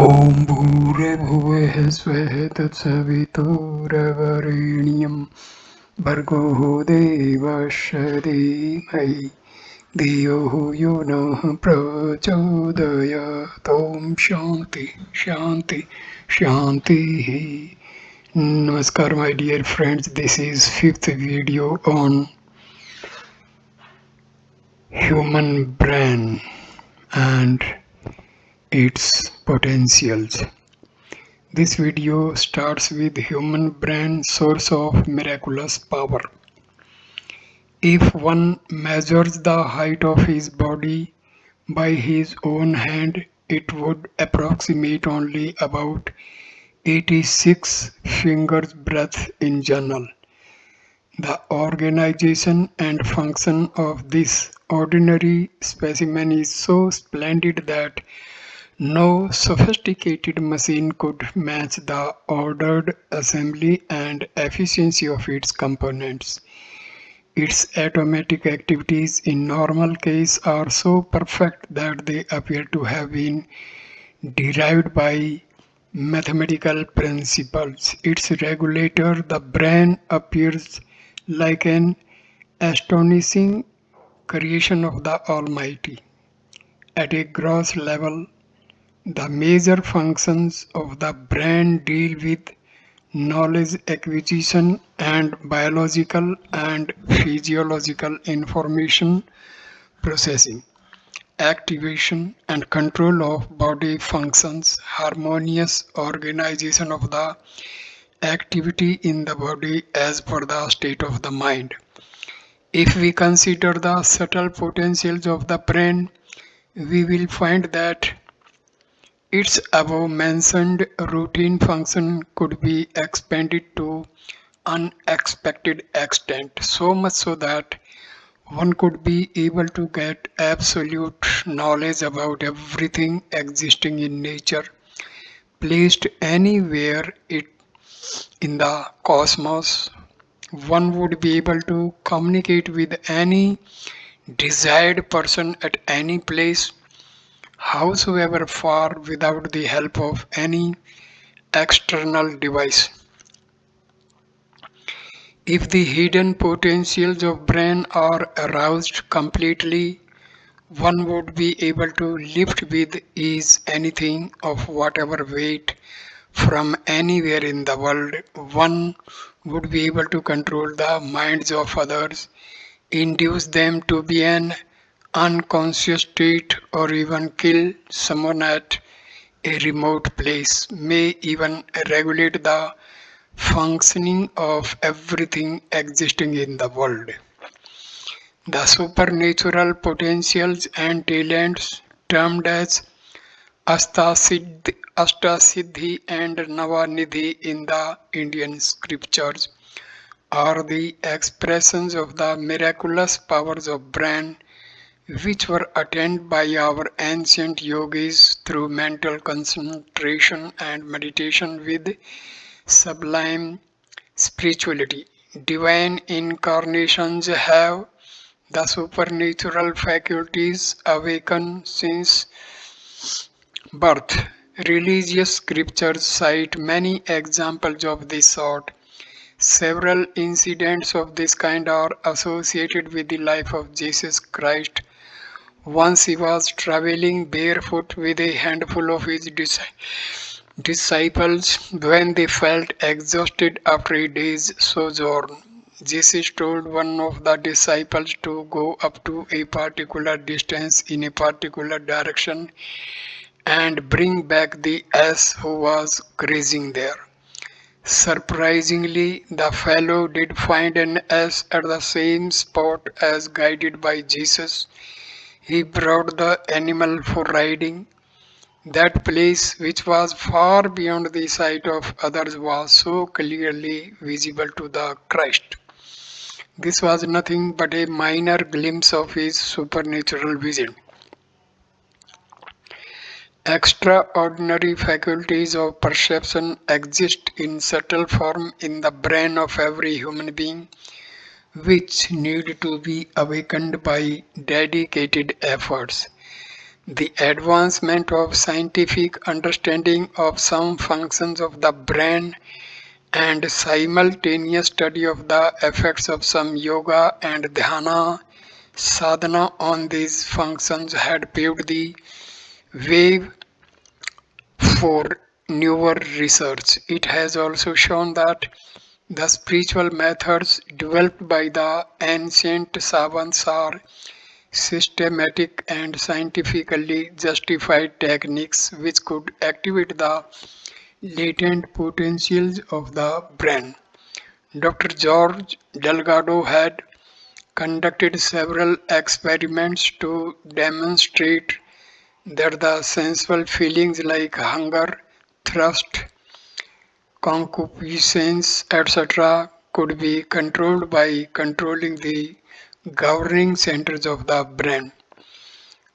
ॐ भूर्भुवः स्वः तत्सवितुर्वरेण्यं भर्गो देवस्य धीमहि धियो यो नः प्रचोदयात् ॐ शान्ति शान्ति शान्तिः. Namaskar my dear friends, this is fifth video on human brain and its potentials. This video starts with human brain source of miraculous power. If one measures the height of his body by his own hand, it would approximate only about 86 fingers breadth in general. The organization and function of this ordinary specimen is so splendid that no sophisticated machine could match the ordered assembly and efficiency of its components. Its automatic activities in normal case are so perfect that they appear to have been derived by mathematical principles. Its regulator, the brain, appears like an astonishing creation of the Almighty. At a gross level, the major functions of the brain deal with knowledge acquisition and biological and physiological information processing, activation and control of body functions, harmonious organization of the activity in the body as per the state of the mind. If we consider the subtle potentials of the brain, we will find that its above-mentioned routine function could be expanded to unexpected extent, so much so that one could be able to get absolute knowledge about everything existing in nature, placed anywhere it in the cosmos. One would be able to communicate with any desired person at any place, howsoever far, without the help of any external device. If the hidden potentials of brain are aroused completely, one would be able to lift with ease anything of whatever weight from anywhere in the world. One would be able to control the minds of others, induce them to be an unconscious state, or even kill someone at a remote place, may even regulate the functioning of everything existing in the world. The supernatural potentials and talents termed as Astasiddhi and Navanidhi in the Indian scriptures are the expressions of the miraculous powers of brain which were attained by our ancient yogis through mental concentration and meditation with sublime spirituality. Divine incarnations have the supernatural faculties awakened since birth. Religious scriptures cite many examples of this sort. Several incidents of this kind are associated with the life of Jesus Christ. Once he was traveling barefoot with a handful of his disciples when they felt exhausted after a day's sojourn. Jesus told one of the disciples to go up to a particular distance in a particular direction and bring back the ass who was grazing there. Surprisingly, the fellow did find an ass at the same spot as guided by Jesus. He brought the animal for riding. That place, which was far beyond the sight of others, was so clearly visible to the Christ. This was nothing but a minor glimpse of his supernatural vision. Extraordinary faculties of perception exist in subtle form in the brain of every human being, which need to be awakened by dedicated efforts. The advancement of scientific understanding of some functions of the brain and simultaneous study of the effects of some yoga and dhyana sadhana on these functions had paved the way for newer research. It has also shown that the spiritual methods developed by the ancient savants are systematic and scientifically justified techniques which could activate the latent potentials of the brain. Dr. George Delgado had conducted several experiments to demonstrate that the sensual feelings like hunger, thirst, concupiscence, etc., could be controlled by controlling the governing centers of the brain.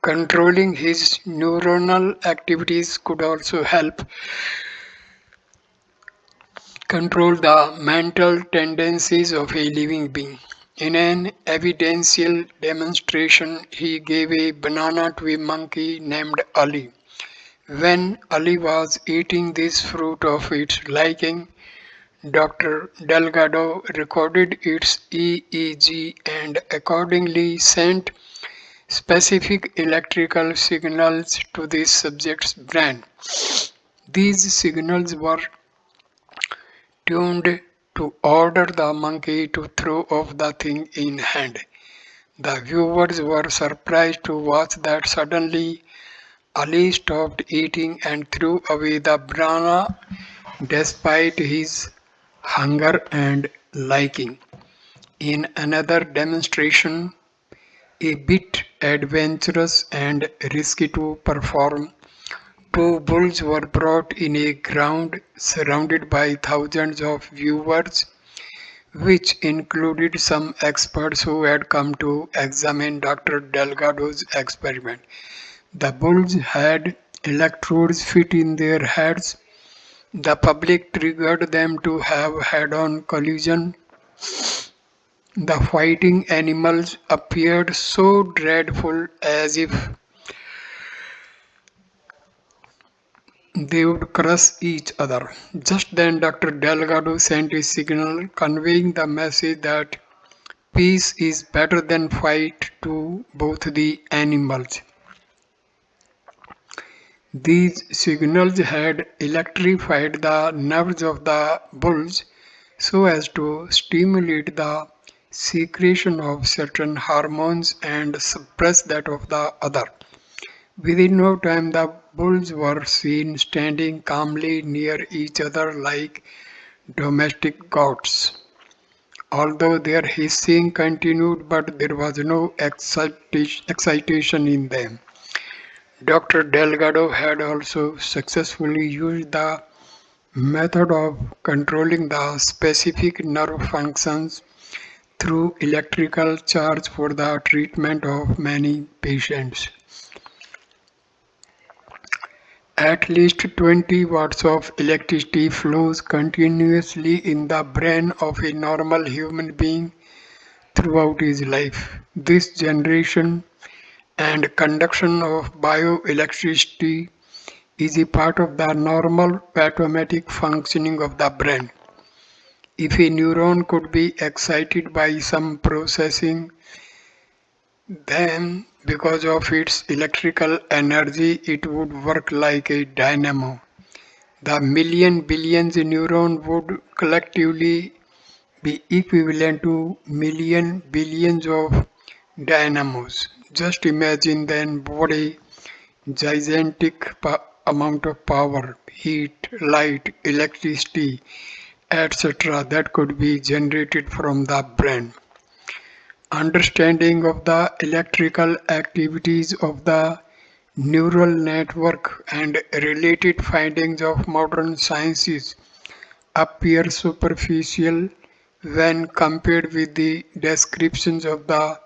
Controlling his neuronal activities could also help control the mental tendencies of a living being. In an evidential demonstration, he gave a banana to a monkey named Ali. When Ali was eating this fruit of its liking, Dr. Delgado recorded its EEG and accordingly sent specific electrical signals to the subject's brain. These signals were tuned to order the monkey to throw off the thing in hand. The viewers were surprised to watch that suddenly Ali stopped eating and threw away the banana despite his hunger and liking. In another demonstration, a bit adventurous and risky to perform, two bulls were brought in a ground surrounded by thousands of viewers, which included some experts who had come to examine Dr. Delgado's experiment. The bulls had electrodes fit in their heads. The public triggered them to have head-on collision. The fighting animals appeared so dreadful as if they would crush each other. Just then Dr. Delgado sent a signal conveying the message that peace is better than fight to both the animals. These signals had electrified the nerves of the bulls so as to stimulate the secretion of certain hormones and suppress that of the other. Within no time, the bulls were seen standing calmly near each other like domestic goats. Although their hissing continued, but there was no excitation in them. Dr. Delgado had also successfully used the method of controlling the specific nerve functions through electrical charge for the treatment of many patients. At least 20 watts of electricity flows continuously in the brain of a normal human being throughout his life. This generation and conduction of bioelectricity is a part of the normal automatic functioning of the brain. If a neuron could be excited by some processing, then because of its electrical energy, it would work like a dynamo. The million billions neurons would collectively be equivalent to million billions of dynamos. Just imagine then what a gigantic amount of power, heat, light, electricity, etc. that could be generated from the brain. Understanding of the electrical activities of the neural network and related findings of modern sciences appear superficial when compared with the descriptions of the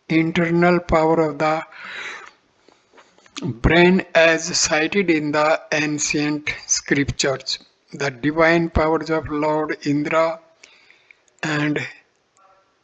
internal power of the brain as cited in the ancient scriptures. The divine powers of Lord Indra and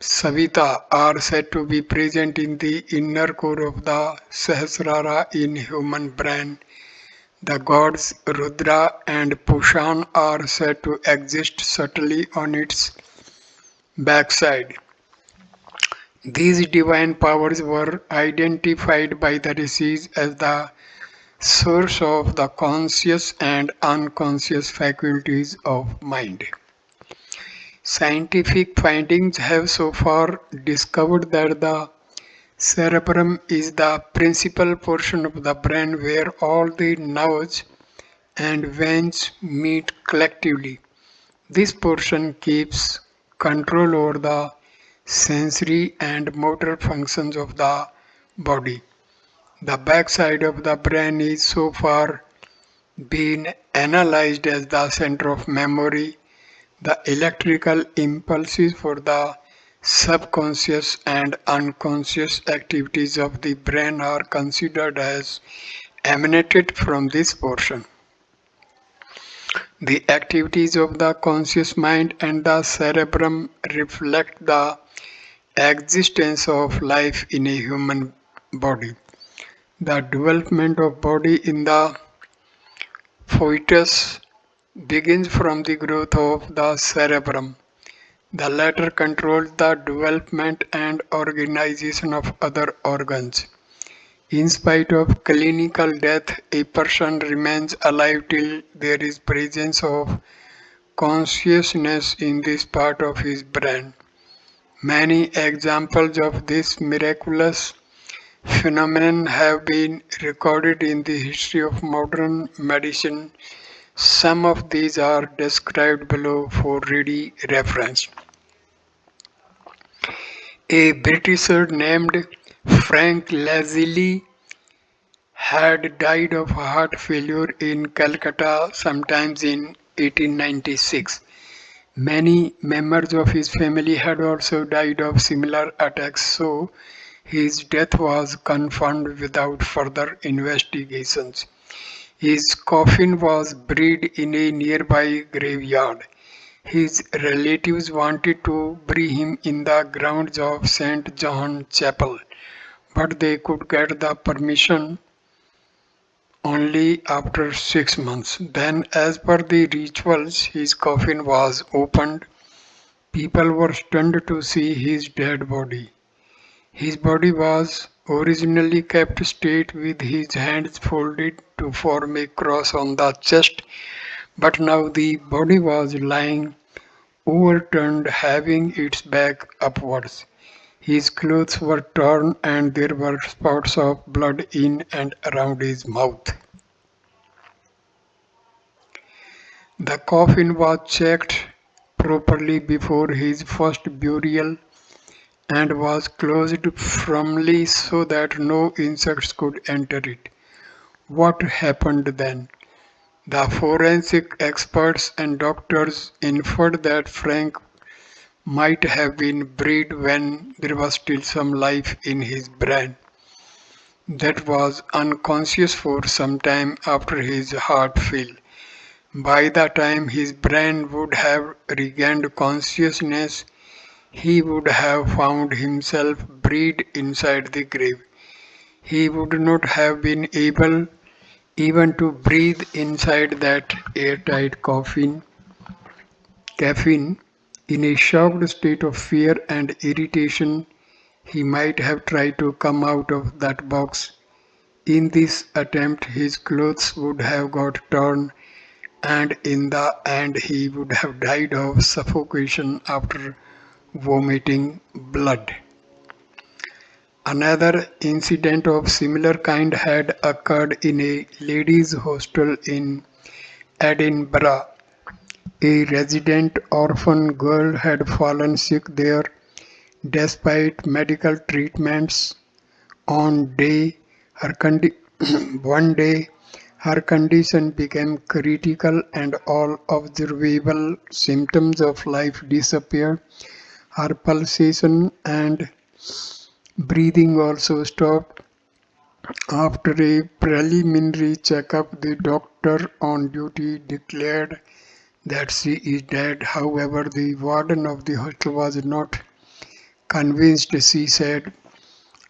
Savita are said to be present in the inner core of the Sahasrara in human brain. The gods Rudra and Pushan are said to exist subtly on its backside. These divine powers were identified by the rishis as the source of the conscious and unconscious faculties of mind. Scientific findings have so far discovered that the cerebrum is the principal portion of the brain where all the nerves and veins meet collectively. This portion keeps control over the sensory and motor functions of the body. The backside of the brain is so far been analyzed as the center of memory. The electrical impulses for the subconscious and unconscious activities of the brain are considered as emanated from this portion. The activities of the conscious mind and the cerebrum reflect the existence of life in a human body. The development of body in the fetus begins from the growth of the cerebrum. The latter controls the development and organization of other organs. In spite of clinical death, a person remains alive till there is presence of consciousness in this part of his brain. Many examples of this miraculous phenomenon have been recorded in the history of modern medicine. Some of these are described below for ready reference. A Britisher named Frank Lazuli had died of heart failure in Calcutta sometime in 1896. Many members of his family had also died of similar attacks, so his death was confirmed without further investigations. His coffin was buried in a nearby graveyard. His relatives wanted to bury him in the grounds of St. John Chapel, but they could get the permission only after 6 months. Then, as per the rituals, his coffin was opened. People were stunned to see his dead body. His body was originally kept straight with his hands folded to form a cross on the chest, but now the body was lying overturned, having its back upwards. His clothes were torn and there were spots of blood in and around his mouth. The coffin was checked properly before his first burial and was closed firmly so that no insects could enter it. What happened then? The forensic experts and doctors inferred that Frank might have been buried when there was still some life in his brain that was unconscious for some time after his heart failed. By the time his brain would have regained consciousness, he would have found himself buried inside the grave. He would not have been able even to breathe inside that airtight coffin. In a shocked state of fear and irritation, he might have tried to come out of that box. In this attempt, his clothes would have got torn, and in the end, he would have died of suffocation after vomiting blood. Another incident of similar kind had occurred in a ladies' hostel in Edinburgh. A resident orphan girl had fallen sick there despite medical treatments. On day, her condi- one day, her condition became critical and all observable symptoms of life disappeared. Her pulsation and breathing also stopped. After a preliminary checkup, the doctor on duty declared that she is dead. However, the warden of the hostel was not Convinced, she said,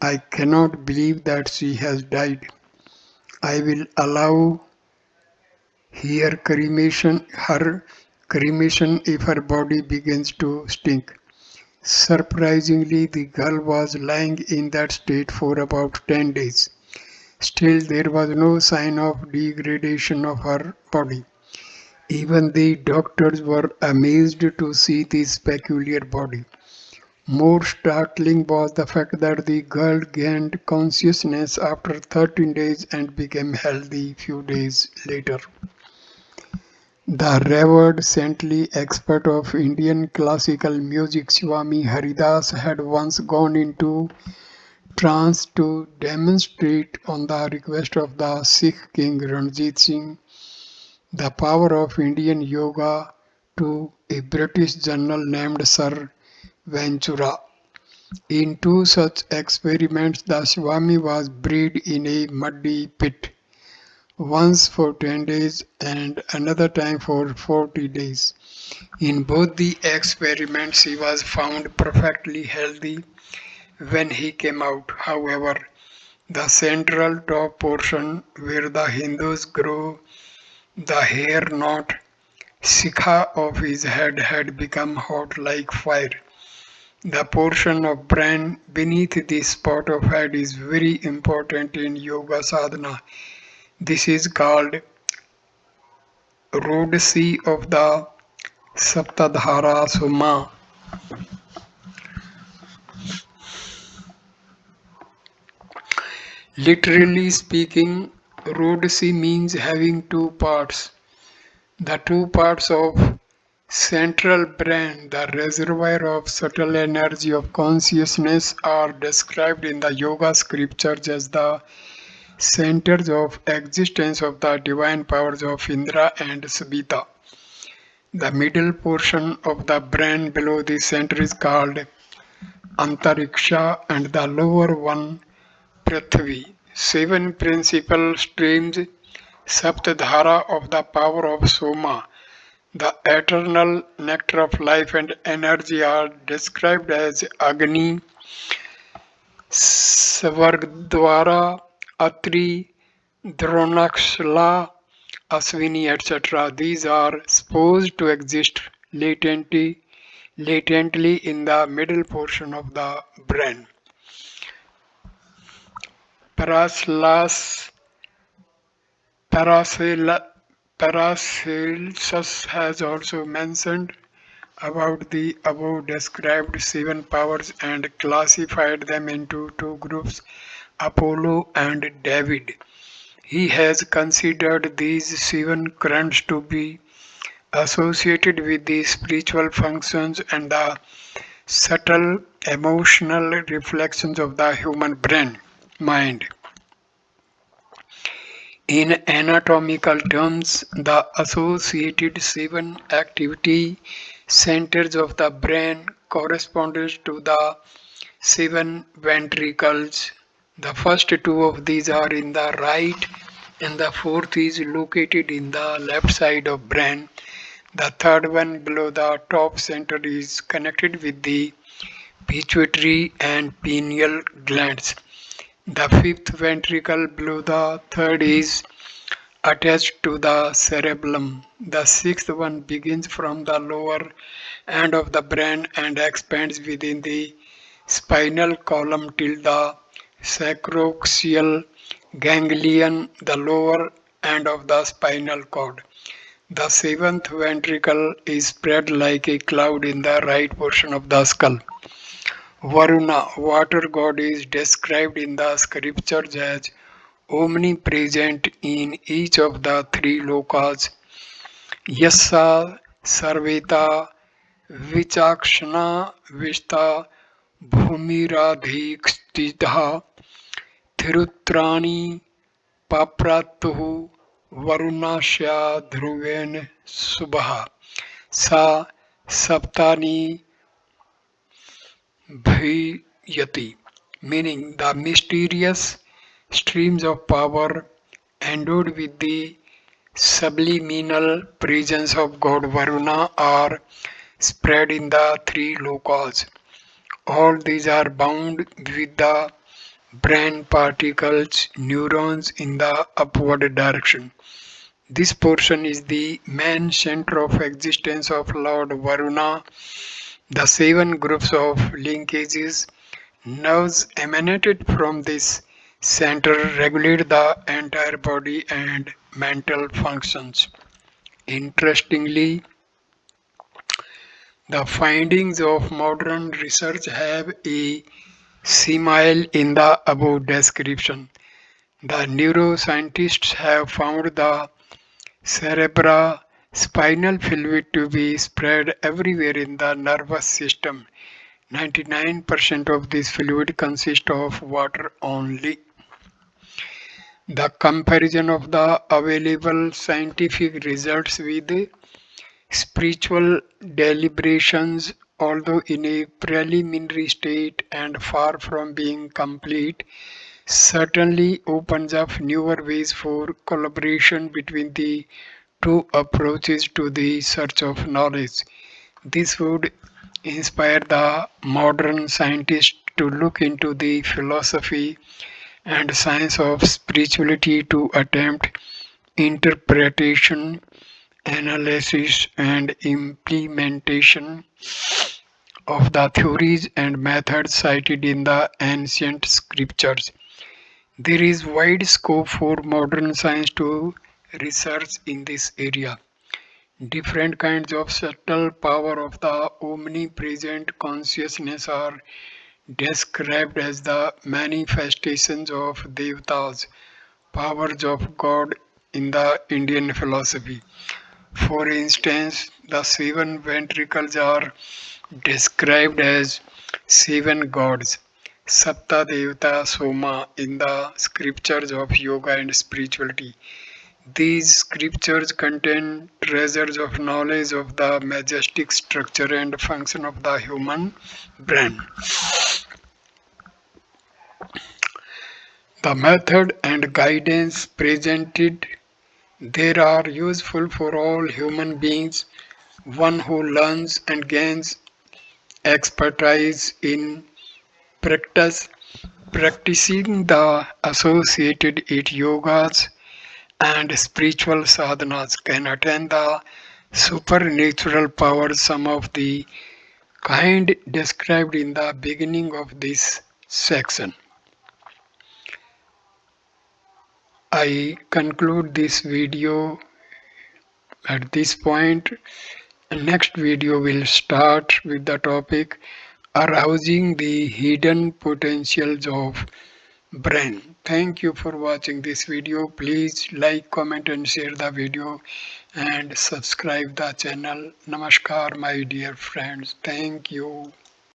"I cannot believe that she has died. I will allow her cremation if her body begins to stink." Surprisingly, the girl was lying in that state for about 10 days. Still, there was no sign of degradation of her body. Even the doctors were amazed to see this peculiar body. More startling was the fact that the girl gained consciousness after 13 days and became healthy few days later. The revered saintly expert of Indian classical music Swami Haridas had once gone into trance to demonstrate, on the request of the Sikh king Ranjit Singh, the power of Indian yoga to a British general named Sir Ventura. In two such experiments, the Swami was buried in a muddy pit, once for 10 days and another time for 40 days. In both the experiments, he was found perfectly healthy when he came out. However, the central top portion where the Hindus grow the hair knot shikha of his head had become hot like fire. The portion of brain beneath this spot of head is very important in yoga sadhana. This is called Rodsi of the Saptadhara Soma. Literally speaking, Rodsi means having two parts. The two parts of central brain, the reservoir of subtle energy of consciousness, are described in the yoga scriptures as the centers of existence of the divine powers of Indra and Sabita. The middle portion of the brain below the center is called Antariksha and the lower one Prithvi. Seven principal streams, Saptadhara of the power of Soma, the eternal nectar of life and energy, are described as Agni, Svargdwara, Atri, Dronakshla, Aswini, etc. These are supposed to exist latently in the middle portion of the brain. Paraslas, Paracelsus has also mentioned about the above described seven powers and classified them into two groups, Apollo and David. He has considered these seven currents to be associated with the spiritual functions and the subtle emotional reflections of the human brain mind. In anatomical terms, the associated seven activity centers of the brain correspond to the seven ventricles. The first two of these are in the right and the fourth is located in the left side of brain. The third one below the top center is connected with the pituitary and pineal glands. The fifth ventricle below the third is attached to the cerebellum. The sixth one begins from the lower end of the brain and expands within the spinal column till the sacroaxial ganglion, the lower end of the spinal cord. The seventh ventricle is spread like a cloud in the right portion of the skull. Varuna, water god, is described in the scriptures as omnipresent in each of the three lokas. Yassa Sarveta Vichakshana Vishta Bhumiradhikstitha Thirutrani Papratuhu Varunasya Dhruven Subha Sa Saptani Bhayati, meaning the mysterious streams of power endowed with the subliminal presence of God Varuna are spread in the three lokas. All these are bound with the brain particles, neurons in the upward direction. This portion is the main center of existence of Lord Varuna. The seven groups of linkages, nerves emanated from this center regulate the entire body and mental functions. Interestingly, the findings of modern research have a simile in the above description. The neuroscientists have found the cerebrospinal fluid to be spread everywhere in the nervous system. 99% of this fluid consists of water only. The comparison of the available scientific results with spiritual deliberations, although in a preliminary state and far from being complete, certainly opens up newer ways for collaboration between the two approaches to the search of knowledge. This would inspire the modern scientist to look into the philosophy and science of spirituality to attempt interpretation, analysis, and implementation of the theories and methods cited in the ancient scriptures. There is wide scope for modern science to research in this area. Different kinds of subtle power of the omnipresent consciousness are described as the manifestations of devatas, powers of God in the Indian philosophy. For instance, the seven ventricles are described as seven gods, Sapta Devata Soma, in the scriptures of yoga and spirituality. These scriptures contain treasures of knowledge of the majestic structure and function of the human brain. The method and guidance presented there are useful for all human beings. One who learns and gains expertise in practice, practicing the associated eight yogas and spiritual sadhanas can attain the supernatural powers, some of the kind described in the beginning of this section. I conclude this video at this point. Next video will start with the topic arousing the hidden potentials of brain. Thank you for watching this video. Please like, comment and share the video and subscribe the channel. Namaskar my dear friends. Thank you.